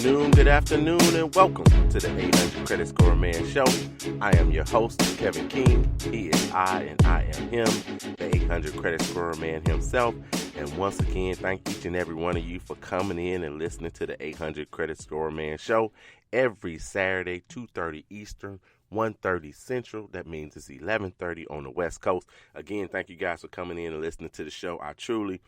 afternoon, and welcome to the 800 Credit Score Man Show. I am your host, Kevin King. He is I, and I am him, the 800 Credit Score Man himself. And once again, thank each and every one of you for coming in and listening to the 800 Credit Score Man Show every Saturday, 2:30 Eastern, 1:30 Central. That means it's 11:30 on the West Coast. Again, thank you guys for coming in and listening to the show. I truly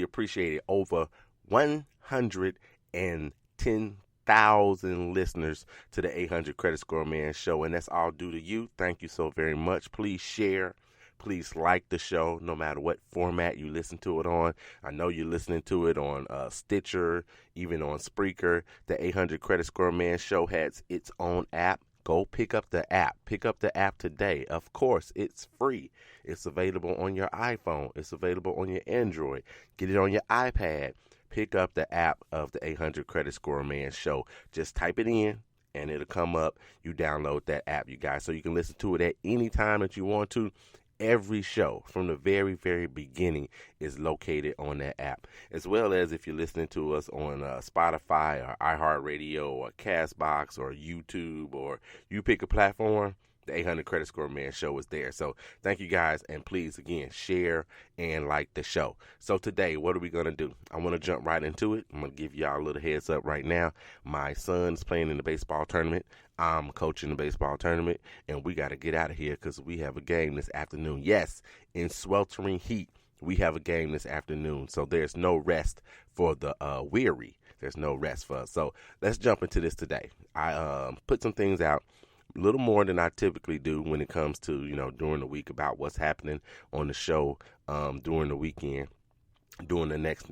appreciate it. Over 110,000 listeners to the 800 Credit Score Man Show, and that's all due to you. Thank you so very much. Please share. Please like the show, no matter what format you listen to it on. I know you're listening to it on Stitcher, even on Spreaker. The 800 Credit Score Man Show has its own app. Go pick up the app. Pick up the app today. Of course, it's free. It's available on your iPhone. It's available on your Android. Get it on your iPad. Pick up the app of the 800 Credit Score Man Show. Just type it in, and it'll come up. You download that app, you guys, so you can listen to it at any time that you want to. Every show from the very, very beginning is located on that app, as well as if you're listening to us on Spotify or iHeartRadio or CastBox or YouTube, or you pick a platform, the 800 Credit Score Man Show is there. So thank you guys, and please, again, share and like the show. So today, what are we going to do? I want to jump right into it. I'm going to give y'all a little heads up right now. My son's playing in the baseball tournament. I'm coaching the baseball tournament, and we got to get out of here because we have a game this afternoon. Yes, in sweltering heat, we have a game this afternoon. So there's no rest for the weary. There's no rest for us. So let's jump into this today. I put some things out, a little more than I typically do when it comes to, during the week, about what's happening on the show during the weekend, during the next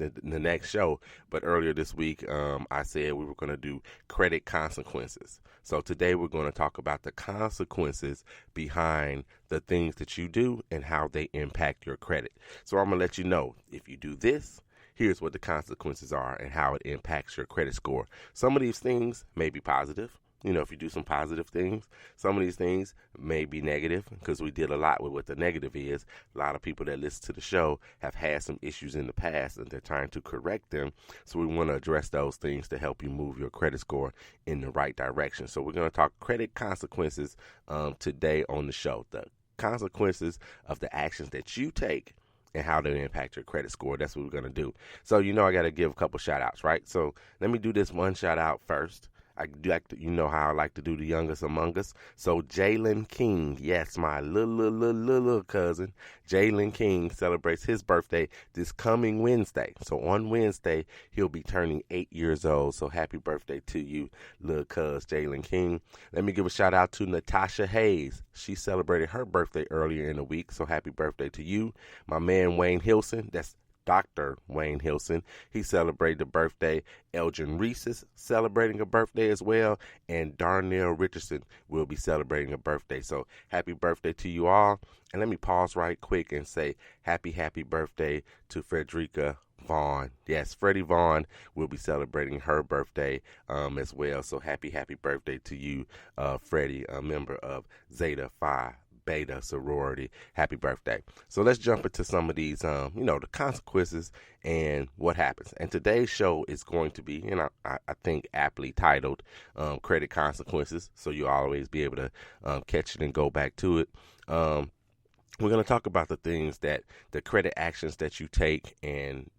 show. But earlier this week, I said we were going to do credit consequences. So today we're going to talk about the consequences behind the things that you do and how they impact your credit. So I'm going to let you know, if you do this, here's what the consequences are and how it impacts your credit score. Some of these things may be positive. If you do some positive things. Some of these things may be negative, because we deal a lot with what the negative is. A lot of people that listen to the show have had some issues in the past, and they're trying to correct them. So we want to address those things to help you move your credit score in the right direction. So we're going to talk credit consequences today on the show. The consequences of the actions that you take and how they impact your credit score. That's what we're going to do. So, I got to give a couple shout outs, right? So let me do this one shout out first. I do like to, how I like to do the youngest among us. So Jalen King, yes, my little cousin, Jalen King celebrates his birthday this coming Wednesday. So on Wednesday, he'll be turning 8 years old. So happy birthday to you, little cuz Jalen King. Let me give a shout out to Natasha Hayes. She celebrated her birthday earlier in the week. So happy birthday to you. My man Wayne Hilson, that's Dr. Wayne Hilson, he celebrated a birthday. Elgin Reese is celebrating a birthday as well. And Darnell Richardson will be celebrating a birthday. So happy birthday to you all. And let me pause right quick and say happy birthday to Frederica Vaughn. Yes, Freddie Vaughn will be celebrating her birthday as well. So happy birthday to you, Freddie, a member of Zeta Phi Beta sorority. Happy birthday. So let's jump into some of these, the consequences and what happens. And today's show is going to be, I think aptly titled, Credit Consequences. So you'll always be able to catch it and go back to it. We're going to talk about the things that the credit actions that you take and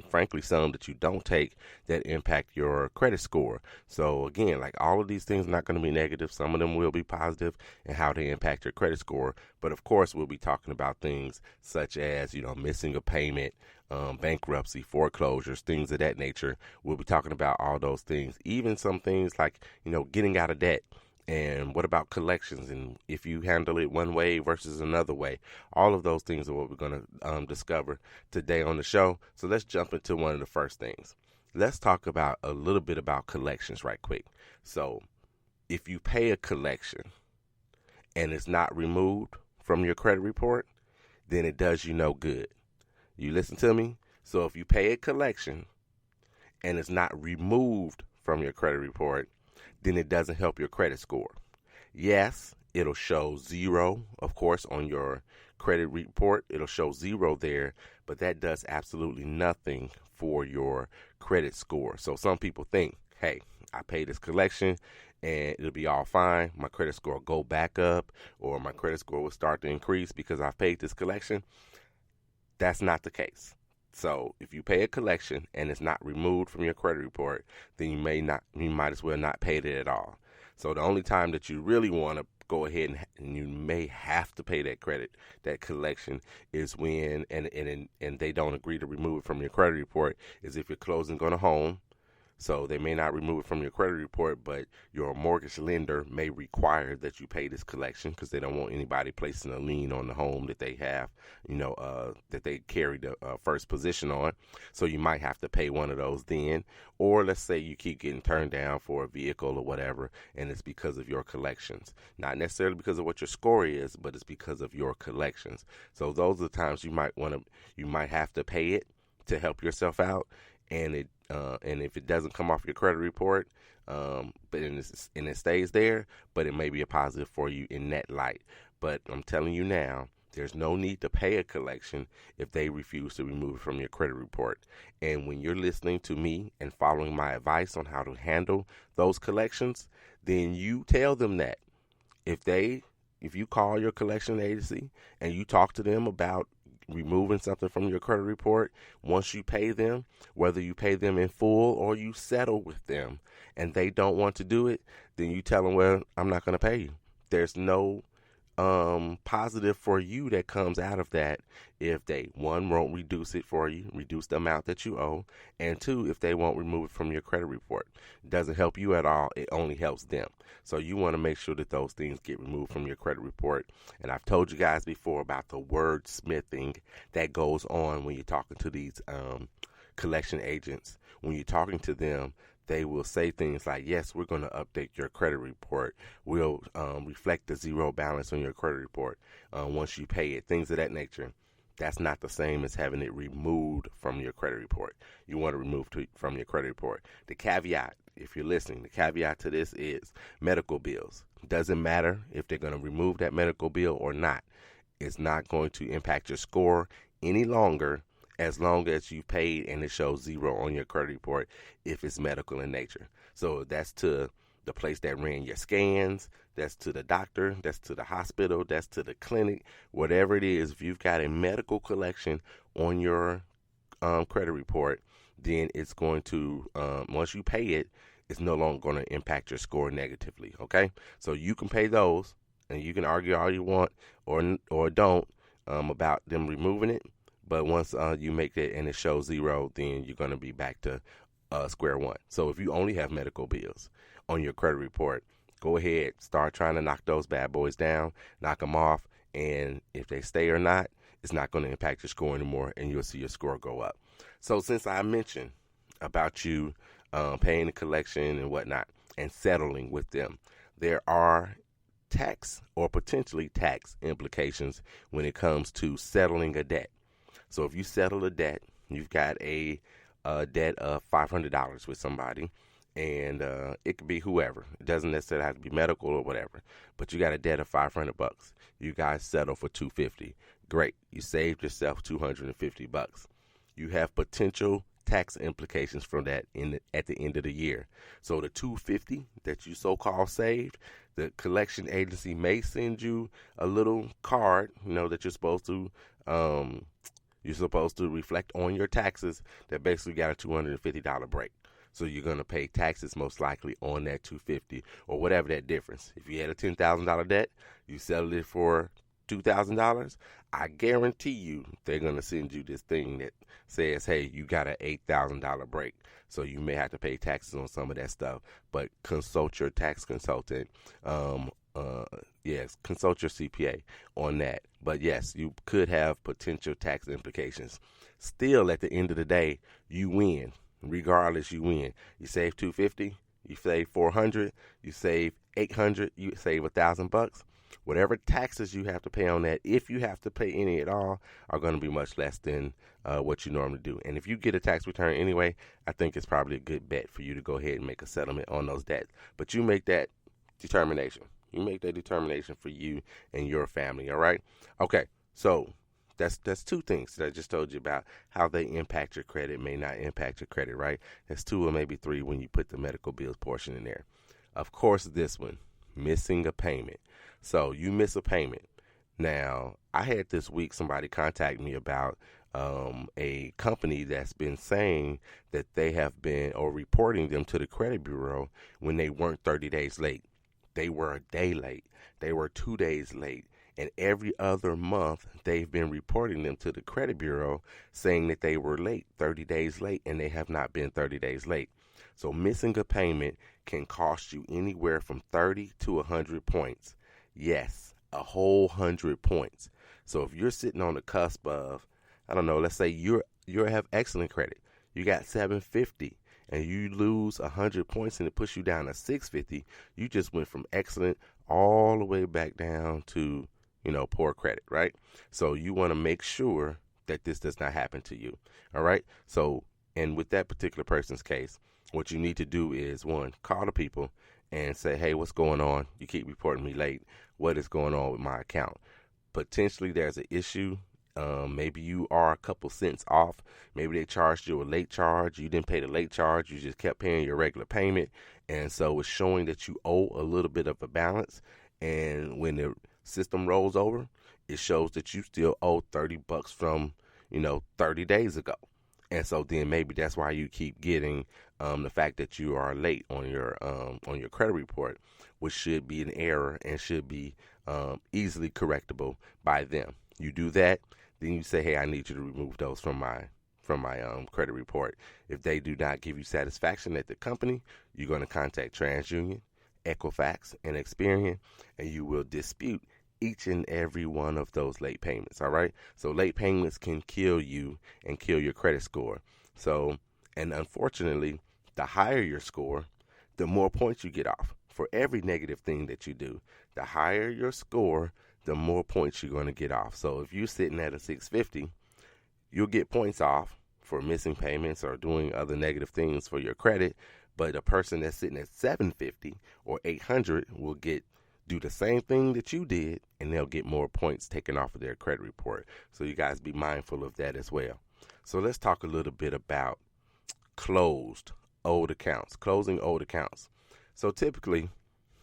frankly some that you don't take that impact your credit score. So again, like all of these things are not going to be negative. Some of them will be positive and how they impact your credit score. But of course, we'll be talking about things such as, missing a payment, bankruptcy, foreclosures, things of that nature. We'll be talking about all those things, even some things like, getting out of debt. And what about collections, and if you handle it one way versus another way? All of those things are what we're going to discover today on the show. So let's jump into one of the first things. Let's talk about a little bit about collections right quick. So if you pay a collection and it's not removed from your credit report, then it does you no good. You listen to me? So if you pay a collection and it's not removed from your credit report, then it doesn't help your credit score. Yes, it'll show 0, of course, on your credit report. It'll show 0 there, but that does absolutely nothing for your credit score. So some people think hey, I pay this collection and it'll be all fine. My credit score will go back up, or my credit score will start to increase because I've paid this collection. That's not the case. So if you pay a collection and it's not removed from your credit report, then you might as well not pay it at all. So the only time that you really want to go ahead and you may have to pay that collection is when and they don't agree to remove it from your credit report, is if you're closing on a home. So they may not remove it from your credit report, but your mortgage lender may require that you pay this collection because they don't want anybody placing a lien on the home that they have, that they carry the first position on. So you might have to pay one of those then. Or let's say you keep getting turned down for a vehicle or whatever, and it's because of your collections. Not necessarily because of what your score is, but it's because of your collections. So those are the times you might have to pay it to help yourself out. And if it doesn't come off your credit report, but it stays there, but it may be a positive for you in that light. But I'm telling you now, there's no need to pay a collection if they refuse to remove it from your credit report. And when you're listening to me and following my advice on how to handle those collections, then you tell them that. If you call your collection agency and you talk to them about removing something from your credit report, once you pay them, whether you pay them in full or you settle with them and they don't want to do it, then you tell them, well, I'm not going to pay you. There's no positive for you that comes out of that if they, one, won't reduce it for you, reduce the amount that you owe, and two, if they won't remove it from your credit report. It doesn't help you at all. It only helps them. So you want to make sure that those things get removed from your credit report. And I've told you guys before about the wordsmithing that goes on when you're talking to these collection agents. When you're talking to them, they will say things like, yes, we're going to update your credit report. We'll reflect the zero balance on your credit report once you pay it, things of that nature. That's not the same as having it removed from your credit report. You want to remove it from your credit report. The caveat, if you're listening, the caveat to this is medical bills. Doesn't matter if they're going to remove that medical bill or not. It's not going to impact your score any longer as long as you paid and it shows zero on your credit report if it's medical in nature. So that's to the place that ran your scans, that's to the doctor, that's to the hospital, that's to the clinic, whatever it is. If you've got a medical collection on your credit report, then it's going to, once you pay it, it's no longer going to impact your score negatively, okay? So you can pay those, and you can argue all you want or don't about them removing it. But once you make it and it shows zero, then you're going to be back to square one. So if you only have medical bills on your credit report, go ahead, start trying to knock those bad boys down, knock them off. And if they stay or not, it's not going to impact your score anymore, and you'll see your score go up. So since I mentioned about you paying the collection and whatnot and settling with them, there are tax or potentially tax implications when it comes to settling a debt. So if you settle a debt, you've got a debt of $500 with somebody, and it could be whoever. It doesn't necessarily have to be medical or whatever, but you got a debt of $500. You guys settle for $250. Great. You saved yourself $250. You have potential tax implications from that at the end of the year. So the $250 that you so-called saved, the collection agency may send you a little card, that you're supposed to reflect on your taxes that basically got a $250 break. So you're going to pay taxes most likely on that $250 or whatever that difference. If you had a $10,000 debt, you settled it for $2,000, I guarantee you they're going to send you this thing that says, hey, you got an $8,000 break. So you may have to pay taxes on some of that stuff, but consult your tax consultant. Yes, consult your CPA on that. But yes, you could have potential tax implications. Still, at the end of the day, you win. Regardless, you win. You save $250, you save $400, you save $800, you save $1,000. Whatever taxes you have to pay on that, if you have to pay any at all, are going to be much less than what you normally do. And if you get a tax return anyway, I think it's probably a good bet for you to go ahead and make a settlement on those debts. But you make that determination. You make that determination for you and your family, all right? Okay, so That's two things that I just told you about how they impact your credit, may not impact your credit, right? That's two or maybe three when you put the medical bills portion in there. Of course, this one, missing a payment. So you miss a payment. Now, I had this week somebody contact me about a company that's been saying that they have been or reporting them to the credit bureau when they weren't 30 days late. They were a day late. They were 2 days late. And every other month, they've been reporting them to the credit bureau saying that they were late, 30 days late, and they have not been 30 days late. So missing a payment can cost you anywhere from 30 to 100 points. Yes, a whole 100 points. So if you're sitting on the cusp of, I don't know, let's say you have excellent credit. You got 750 and you lose 100 points and it puts you down to 650. You just went from excellent all the way back down to, poor credit, right? So you want to make sure that this does not happen to you. All right. So, and with that particular person's case, what you need to do is, one, call the people and say, hey, what's going on? You keep reporting me late. What is going on with my account? Potentially there's an issue. Maybe you are a couple cents off. Maybe they charged you a late charge. You didn't pay the late charge. You just kept paying your regular payment. And so it's showing that you owe a little bit of a balance. And when the system rolls over, it shows that you still owe $30 from, 30 days ago. And so then maybe that's why you keep getting the fact that you are late on your credit report, which should be an error and should be easily correctable by them. You do that, then you say, hey, I need you to remove those from my credit report. If they do not give you satisfaction at the company, you're going to contact TransUnion, Equifax, and Experian, and you will dispute each and every one of those late payments. All right. So late payments can kill you and kill your credit score. So, and unfortunately, the higher your score, the more points you get off for every negative thing that you do. The higher your score, the more points you're going to get off. So if you're sitting at a 650, you'll get points off for missing payments or doing other negative things for your credit. But a person that's sitting at 750 or 800 will do the same thing that you did, and they'll get more points taken off of their credit report. So you guys be mindful of that as well. So let's talk a little bit about closing old accounts. So typically,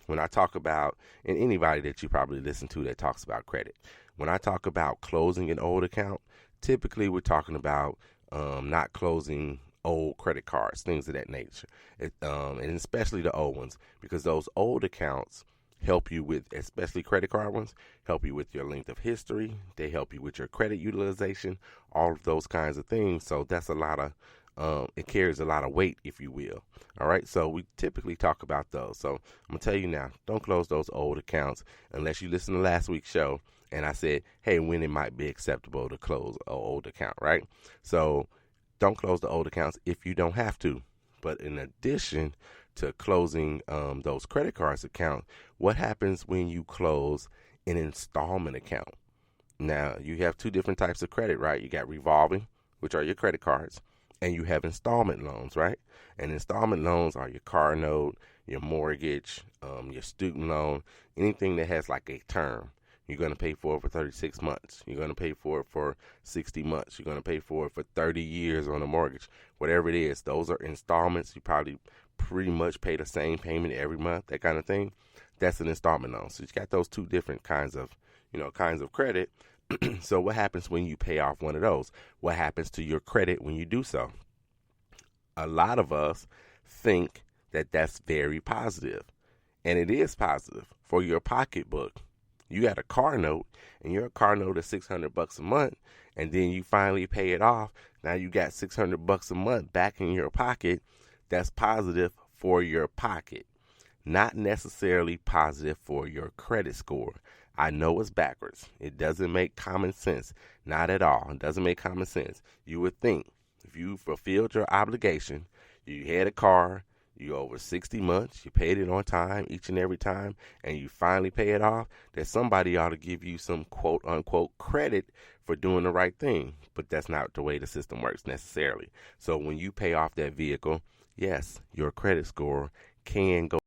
when I talk about, and anybody that you probably listen to that talks about credit, when I talk about closing an old account, typically we're talking about not closing old credit cards, things of that nature, and especially the old ones, because those old accounts help you with, especially credit card ones, help you with your length of history. They help you with your credit utilization, all of those kinds of things. So that's a lot of, it carries a lot of weight, if you will. All right. So we typically talk about those. So I'm going to tell you now, don't close those old accounts unless you listen to last week's show. And I said, hey, when it might be acceptable to close an old account, right? So don't close the old accounts if you don't have to. But in addition to closing those credit cards account, what happens when you close an installment account? Now, you have two different types of credit, right? You got revolving, which are your credit cards, and you have installment loans, right? And installment loans are your car note, your mortgage, your student loan, anything that has like a term. You're going to pay for it for 36 months. You're going to pay for it for 60 months. You're going to pay for it for 30 years on a mortgage. Whatever it is, those are installments. You probably pretty much pay the same payment every month, that kind of thing. That's an installment loan. So you got those two different kinds of credit. So what happens when you pay off one of those? What happens to your credit when you do so? A lot of us think that that's very positive, and it is positive for your pocketbook. You got a car note, and your car note is $600 a month, and then you finally pay it off. Now you got $600 a month back in your pocket. That's positive for your pocket, not necessarily positive for your credit score. I know it's backwards. It doesn't make common sense. Not at all. It doesn't make common sense. You would think if you fulfilled your obligation, you had a car, you over 60 months, you paid it on time each and every time, and you finally pay it off, that somebody ought to give you some quote-unquote credit for doing the right thing. But that's not the way the system works necessarily. So when you pay off that vehicle, yes, your credit score can go